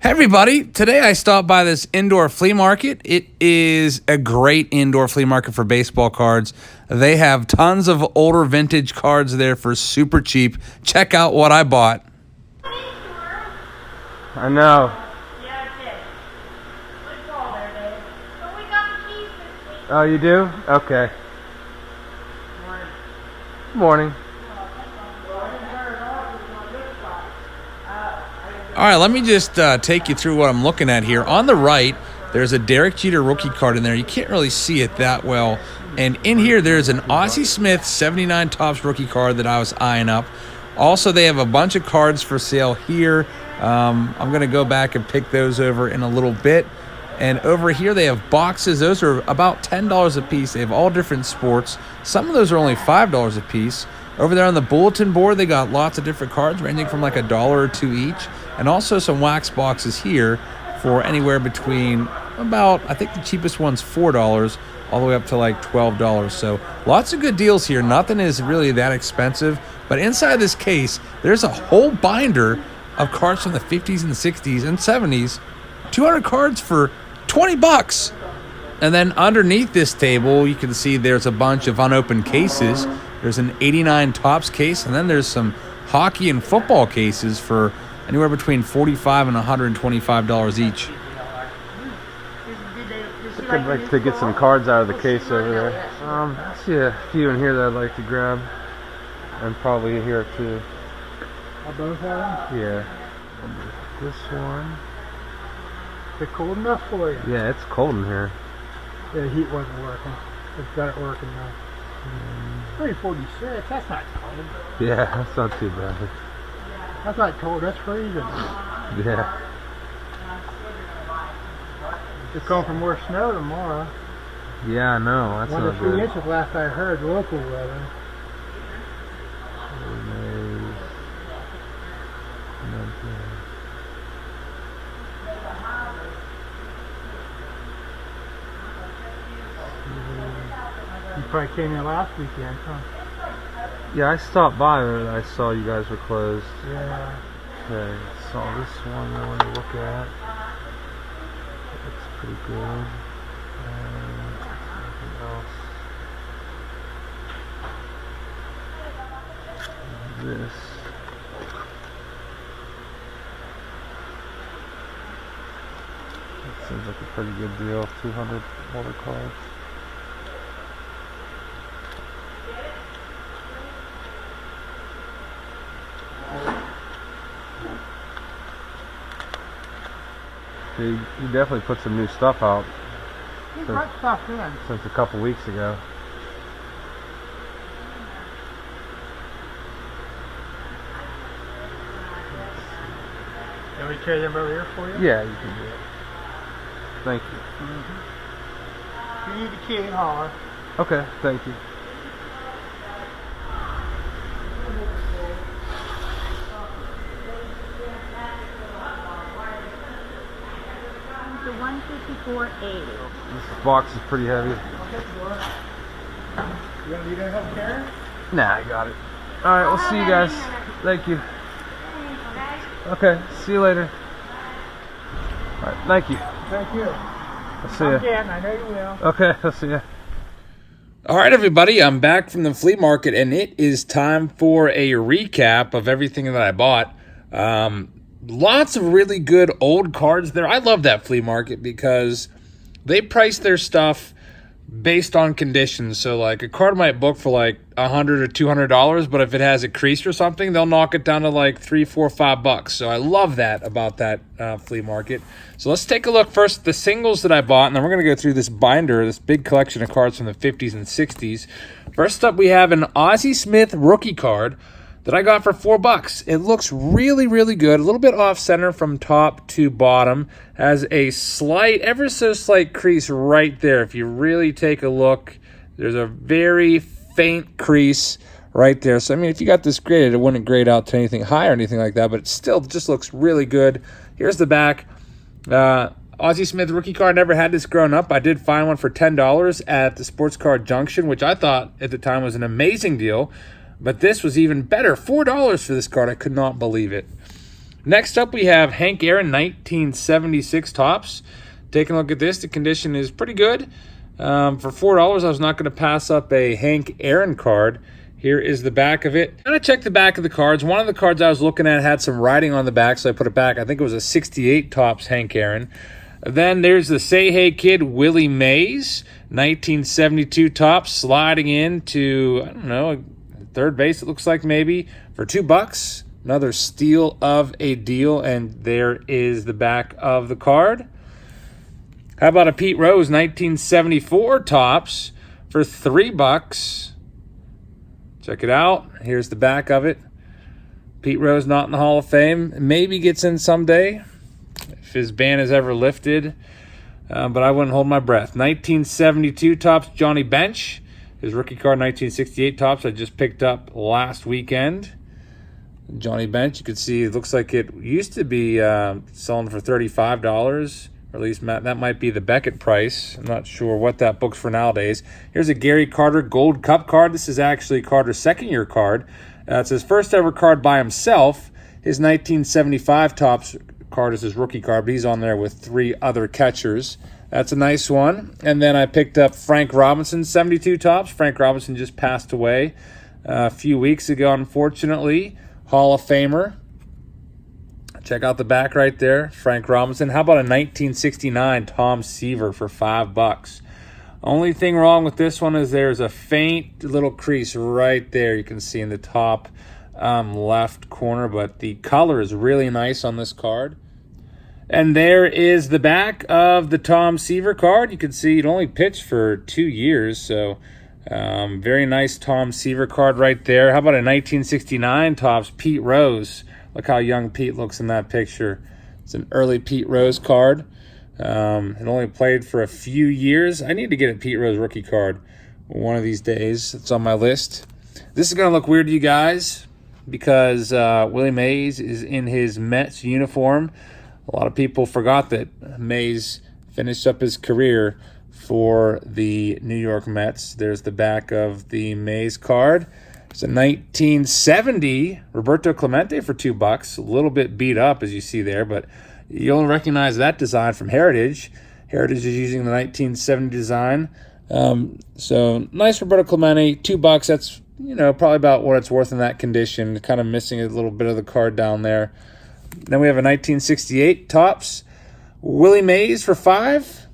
Hey everybody, today I stopped by this indoor flea market. It is a great indoor flea market for baseball cards. They have tons of older vintage cards there for super cheap. Check out what I bought. I know. Yeah, I did. Good call there, Dave. But we got the keys this week. Oh, you do? Okay. Morning. All right, let me just take you through what I'm looking at here. On the right, there's a Derek Jeter rookie card in there. You can't really see it that well. And in here, there's an Ozzie Smith 79 Topps rookie card that I was eyeing up. Also, they have a bunch of cards for sale here. I'm going to go back and pick those over in a little bit. And over here, they have boxes. Those are about $10 a piece. They have all different sports. Some of those are only $5 a piece. Over there on the bulletin board, they got lots of different cards ranging from like $1 or $2 each. And also some wax boxes here for anywhere between about, I think the cheapest one's $4 all the way up to like $12. So lots of good deals here. Nothing is really that expensive. But inside this case, there's a whole binder of cards from the 50s and 60s and 70s. 200 cards for $20. And then underneath this table, you can see there's a bunch of unopened cases. There's an 89 Topps case, and then there's some hockey and football cases for anywhere between $45 and $125 each. I'd like to get some cards out of the case over there. I see a few in here that I'd like to grab. And probably here too. I both have them? Yeah. This one. They're cold enough for you? Yeah, it's cold in here. Yeah, the heat wasn't working. It's got it working now. 346, that's not cold. Yeah, that's not too bad. That's not cold, that's freezing. Yeah. It's going for more snow tomorrow. Yeah, I know. That's 1 not to 3 good. inches last I heard, local weather. You probably came in last weekend, huh? Yeah, I stopped by, but I saw you guys were closed. Yeah. Okay, saw this one I wanted to look at. It looks pretty good. Anything else? This. That seems like a pretty good deal. 200 water cards. You definitely put some new stuff out He brought stuff in. since a couple weeks ago. Can we carry them over here for you? Yeah, you can do it. Thank you. If you need the key, holler. Okay, thank you. The 154.80. This box is pretty heavy. You gonna need any help carrying? Nah, I got it. Alright, we'll see you guys. Thank you. Okay, see you later. Alright, thank you. Thank you. I'll see ya. Again, I know you will. Okay, I'll see ya. All right, everybody, I'm back from the flea market, and it is time for a recap of everything that I bought. Lots of really good old cards there. I love that flea market because they price their stuff based on conditions. So, like, a card might book for like $100 or $200, but if it has a crease or something, they'll knock it down to like $3, $4, $5. So I love that about that flea market. So let's take a look first at the singles that I bought, and then we're going to go through this binder, this big collection of cards from the 50s and 60s. First up, we have an Ozzie Smith rookie card that I got for $4. It looks really, really good. A little bit off center from top to bottom. Has a slight, ever so slight crease right there. If you really take a look, there's a very faint crease right there. So, I mean, if you got this graded, it wouldn't grade out to anything high or anything like that, but it still just looks really good. Here's the back. Ozzie Smith rookie card. Never had this growing up. I did find one for $10 at the Sports Card Junction, which I thought at the time was an amazing deal. But this was even better. $4 for this card. I could not believe it. Next up, we have Hank Aaron 1976 Topps. Taking a look at this, the condition is pretty good. For $4, I was not going to pass up a Hank Aaron card. Here is the back of it. I'm going to check the back of the cards. One of the cards I was looking at had some writing on the back, so I put it back. I think it was a 68 Topps Hank Aaron. Then there's the Say Hey Kid Willie Mays 1972 Topps, sliding into, I don't know, third base it looks like maybe, for $2. Another steal of a deal, and there is the back of the card. How about a Pete Rose 1974 Topps for $3? Check it out. Here's the back of it. Pete Rose not in the Hall of Fame. Maybe gets in someday if his ban is ever lifted, but I wouldn't hold my breath. 1972 Topps Johnny Bench. His rookie card 1968 Topps I just picked up last weekend. Johnny Bench, you can see it looks like it used to be selling for $35, or at least that might be the Beckett price. I'm not sure what that book's for nowadays. Here's a Gary Carter Gold Cup card. This is actually Carter's second-year card. It's his first ever card by himself. His 1975 Topps card is his rookie card, but he's on there with 3 other catchers. That's a nice one. And then I picked up Frank Robinson 72 Topps. Frank Robinson just passed away a few weeks ago, unfortunately. Hall of Famer. Check out the back right there, Frank Robinson. How about a 1969 Tom Seaver for $5? Only thing wrong with this one is there's a faint little crease right there you can see in the top left corner, but the color is really nice on this card. And there is the back of the Tom Seaver card. You can see it only pitched for 2 years, so very nice Tom Seaver card right there. How about a 1969 Topps Pete Rose? Look how young Pete looks in that picture. It's an early Pete Rose card. It only played for a few years. I need to get a Pete Rose rookie card one of these days. It's on my list. This is going to look weird to you guys because Willie Mays is in his Mets uniform. A lot of people forgot that Mays finished up his career for the New York Mets. There's the back of the Mays card. It's a 1970 Roberto Clemente for $2. A little bit beat up, as you see there, but you'll recognize that design from Heritage. Heritage is using the 1970 design. So nice Roberto Clemente, $2. That's, you know, probably about what it's worth in that condition. Kind of missing a little bit of the card down there. Then we have a 1968 Topps Willie Mays for $5.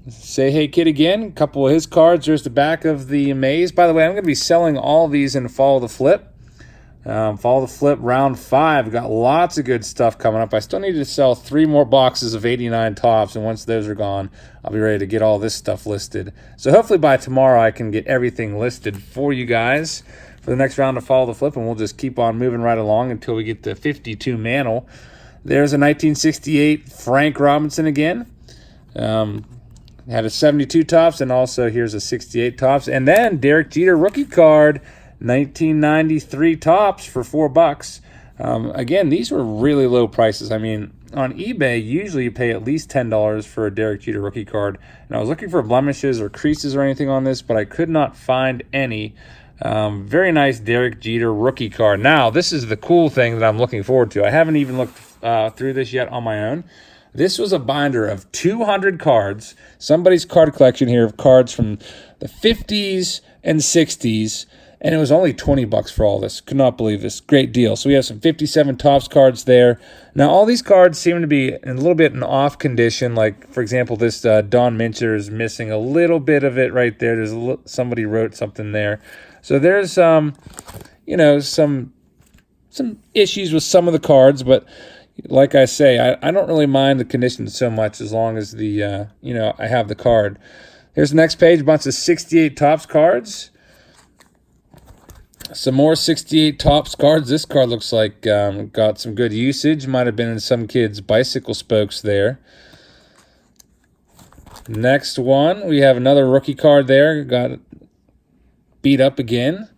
Say Hey Kid again. A couple of his cards. There's the back of the Mays. By the way, I'm going to be selling all these in Follow the Flip. Follow the Flip round 5. We've got lots of good stuff coming up. I still need to sell 3 more boxes of 89 Topps, and once those are gone, I'll be ready to get all this stuff listed. So hopefully by tomorrow I can get everything listed for you guys for the next round of Follow the Flip, and we'll just keep on moving right along until we get to 52 Mantle. There's a 1968 Frank Robinson again. Had a 72 Topps, and also here's a 68 Topps. And then Derek Jeter rookie card, 1993 Topps for $4. Again, these were really low prices. I mean, on eBay, usually you pay at least $10 for a Derek Jeter rookie card. And I was looking for blemishes or creases or anything on this, but I could not find any. Very nice Derek Jeter rookie card. Now, this is the cool thing that I'm looking forward to. I haven't even looked through this yet on my own. This was a binder of 200 cards. Somebody's card collection here of cards from the 50s and 60s, and it was only $20 for all this. Could not believe this. Great deal. So we have some 57 Topps cards there. Now, all these cards seem to be in a little bit in off condition. Like, for example, this Don Mincher is missing a little bit of it right there. There's somebody wrote something there. So there's, you know, some issues with some of the cards, but like I say, I don't really mind the condition so much as long as the, you know, I have the card. Here's the next page, a bunch of 68 Topps cards. Some more 68 Topps cards. This card looks like got some good usage. Might have been in some kid's bicycle spokes there. Next one, we have another rookie card there. Got beat up again.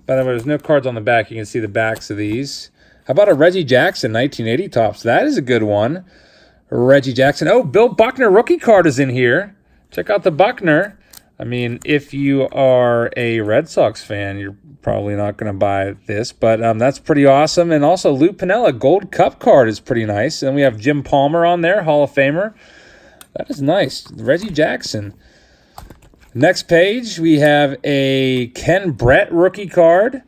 By the way, there's no cards on the back. You can see the backs of these. How about a Reggie Jackson 1980 Topps? That is a good one. Reggie Jackson. Oh, Bill Buckner rookie card is in here. Check out the Buckner. I mean, if you are a Red Sox fan, you're probably not going to buy this, but that's pretty awesome. And also, Lou Piniella Gold Cup card is pretty nice. And we have Jim Palmer on there, Hall of Famer. That is nice. Reggie Jackson. Next page, we have a Ken Brett rookie card.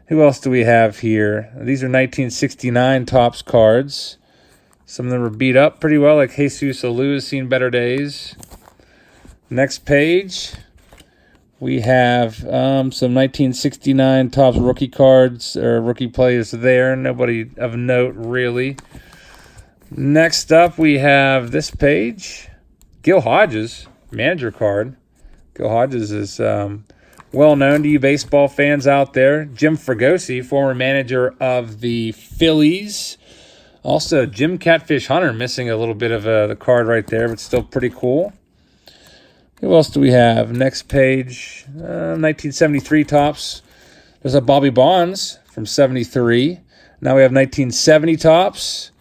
Who else do we have here? These are 1969 Topps cards. Some of them were beat up pretty well, like Jesus Alou has seen better days. Next page, we have some 1969 Topps rookie cards, or rookie players there. Nobody of note, really. Next up, we have this page. Gil Hodges, manager card. Gil Hodges is well known to you baseball fans out there. Jim Fregosi, former manager of the Phillies. Also, Jim Catfish Hunter, missing a little bit of the card right there, but still pretty cool. Who else do we have? Next page, 1973 Topps. There's a Bobby Bonds from 73. Now we have 1970 Topps.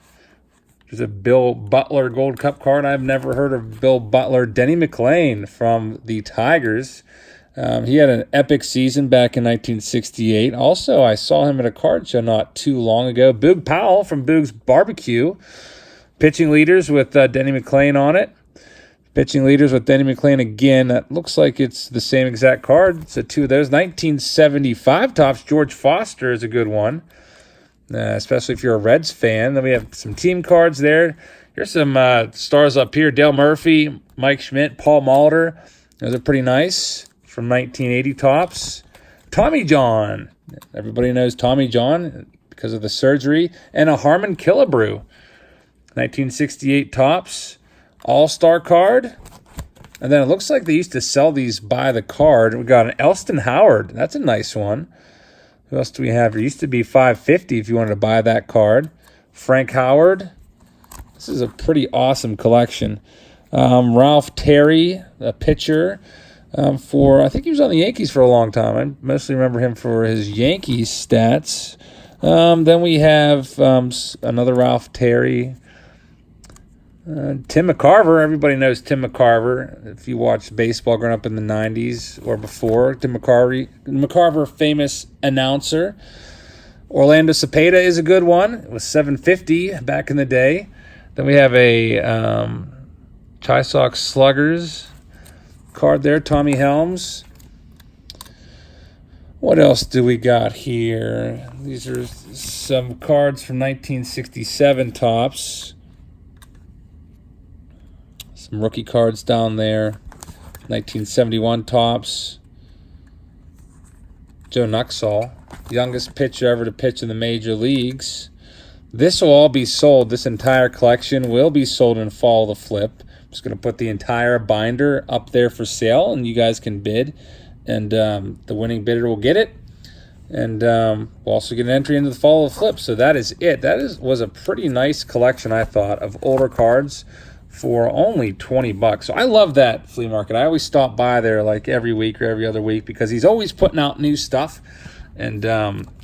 There's a Bill Butler Gold Cup card. I've never heard of Bill Butler. Denny McLain from the Tigers. He had an epic season back in 1968. Also, I saw him at a card show not too long ago. Boog Powell from Boog's Barbecue. Pitching leaders with Denny McLain on it. Pitching leaders with Denny McLain again. That looks like it's the same exact card. So two of those. 1975 Topps. George Foster is a good one, especially if you're a Reds fan. Then we have some team cards there. Here's some stars up here. Dale Murphy, Mike Schmidt, Paul Molitor. Those are pretty nice. From 1980 Topps. Tommy John. Everybody knows Tommy John because of the surgery. And a Harmon Killebrew. 1968 Topps. All-Star card. And then it looks like they used to sell these by the card. We got an Elston Howard. That's a nice one. Who else do we have? There used to be $5.50 if you wanted to buy that card. Frank Howard. This is a pretty awesome collection. Ralph Terry, a pitcher. I think he was on the Yankees for a long time. I mostly remember him for his Yankees stats. Then we have another Ralph Terry. Tim McCarver. Everybody knows Tim McCarver. If you watched baseball growing up in the 90s or before, Tim McCarver, famous announcer. Orlando Cepeda is a good one. It was $7.50 back in the day. Then we have a Chi Sox Sluggers card there, Tommy Helms. What else do we got here? These are some cards from 1967 Topps. Some rookie cards down there. 1971 Topps. Joe Nuxhall, youngest pitcher ever to pitch in the major leagues. This will all be sold. This entire collection will be sold in fall of the flip. I'm just going to put the entire binder up there for sale, and you guys can bid. And the winning bidder will get it. And we'll also get an entry into the fall of the flip. So that is it. Was a pretty nice collection, I thought, of older cards for only $20. So I love that flea market. I always stop by there like every week or every other week because he's always putting out new stuff, and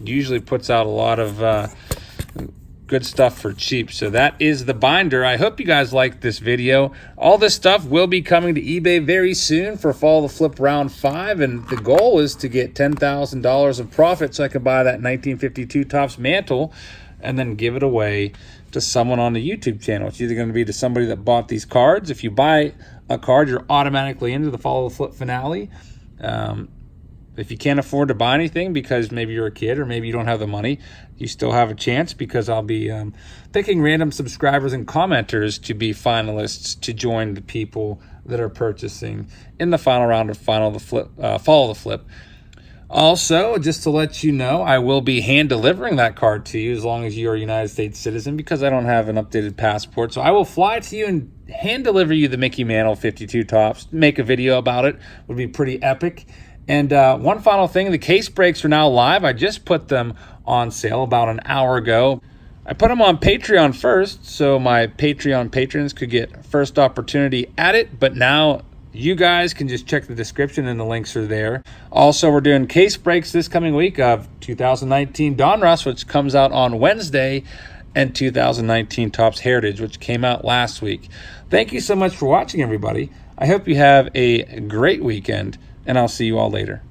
usually puts out a lot of good stuff for cheap. So that is the binder. I hope you guys liked this video. All this stuff will be coming to eBay very soon for Fall of the Flip Round 5, and the goal is to get $10,000 of profit so I can buy that 1952 Topps mantle and then give it away to someone on the YouTube channel. It's either going to be to somebody that bought these cards. If you buy a card, you're automatically into the Fall of the Flip finale. If you can't afford to buy anything because maybe you're a kid or maybe you don't have the money, you still have a chance because I'll be picking random subscribers and commenters to be finalists to join the people that are purchasing in the final round of Fall of the Flip. Also, just to let you know, I will be hand delivering that card to you as long as you're a United States citizen because I don't have an updated passport. So I will fly to you and hand deliver you the Mickey Mantle 52 Topps. Make a video about it. Would be pretty epic. And one final thing, the case breaks are now live. I just put them on sale about an hour ago. I put them on Patreon first, so my Patreon patrons could get first opportunity at it. But now you guys can just check the description and the links are there. Also, we're doing case breaks this coming week of 2019 Donruss, which comes out on Wednesday, and 2019 Topps Heritage, which came out last week. Thank you so much for watching, everybody. I hope you have a great weekend, and I'll see you all later.